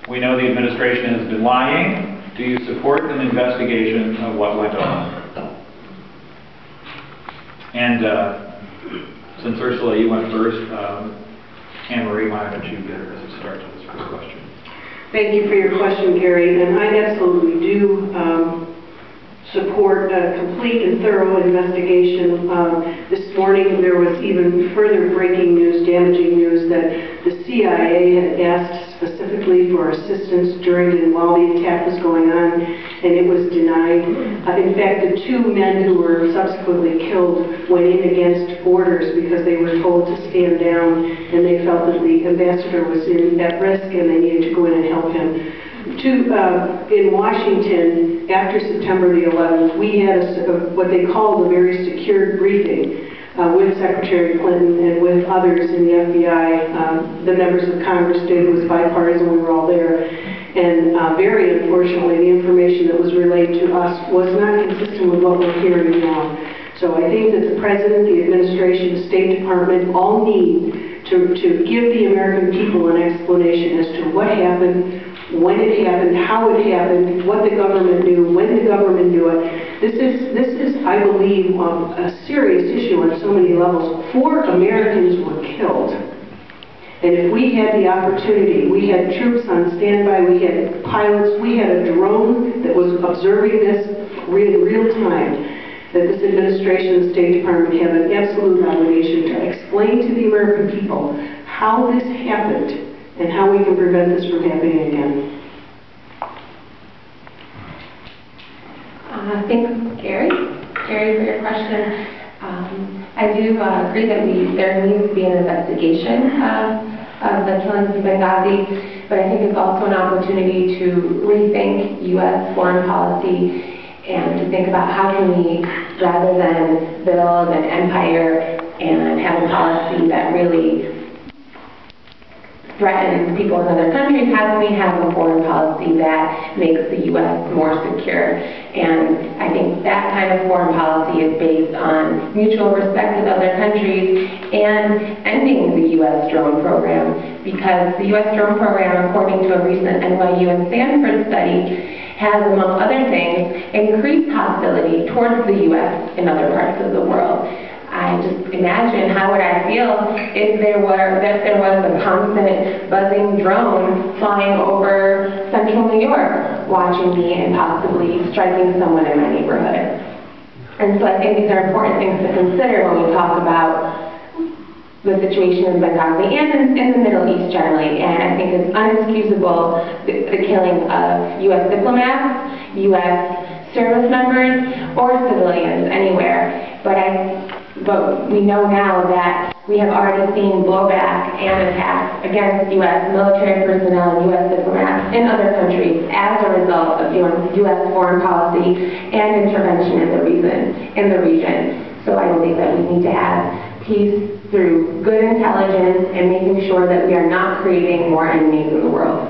We know the administration has been lying. Do you support an investigation of what went on? And since Ursula, you went first, Anne-Marie, why don't you get her to start with this first question? Thank you for your question, Gary. And I absolutely do support a complete and thorough investigation. This morning there was even further breaking news, damaging news, that the CIA had asked specifically for assistance during and while the attack was going on, and it was denied. In fact, the two men who were subsequently killed went in against orders because they were told to stand down, and they felt that the ambassador was at risk and they needed to go in and help him. In Washington, after September the 11th, we had what they called a very secured briefing with Secretary Clinton and with others in the FBI. The members of Congress did. It was bipartisan. We were all there. And very unfortunately, the information that was relayed to us was not consistent with what we're hearing now. So I think that the President, the administration, the State Department all need to give the American people an explanation as to what happened, when it happened, how it happened, what the government knew, when the government knew it. This is, I believe, a serious issue on so many levels. 4 Americans were killed. And if we had the opportunity, we had troops on standby, we had pilots, we had a drone that was observing this in real time, that this administration, the State Department, have an absolute obligation to explain to the American people how this happened and how we can prevent this from happening again. Thanks, Gary, for your question. I do agree that there needs to be an investigation of the killings in Benghazi, but I think it's also an opportunity to rethink U.S. foreign policy and to think about how can we, rather than build an empire and have a policy that really threatens people in other countries, how can we have a foreign policy that makes the U.S. more secure? And I think that kind of foreign policy is based on mutual respect with other countries and ending the U.S. drone program, because the U.S. drone program, according to a recent NYU and Stanford study, has, among other things, increased hostility towards the U.S. in other parts of the world. I just imagine how would I feel if there was a constant buzzing drone flying over central New York, watching me and possibly striking someone in my neighborhood. And so I think these are important things to consider when we talk about the situation in Benghazi and in the Middle East generally. And I think it's unexcusable the killing of U.S. diplomats, U.S. service members, or civilians anywhere. But we know now that we have already seen blowback and attacks against U.S. military personnel and U.S. diplomats in other countries as a result of U.S. foreign policy and intervention in the region. So I believe that we need to have peace through good intelligence and making sure that we are not creating more enemies in the world.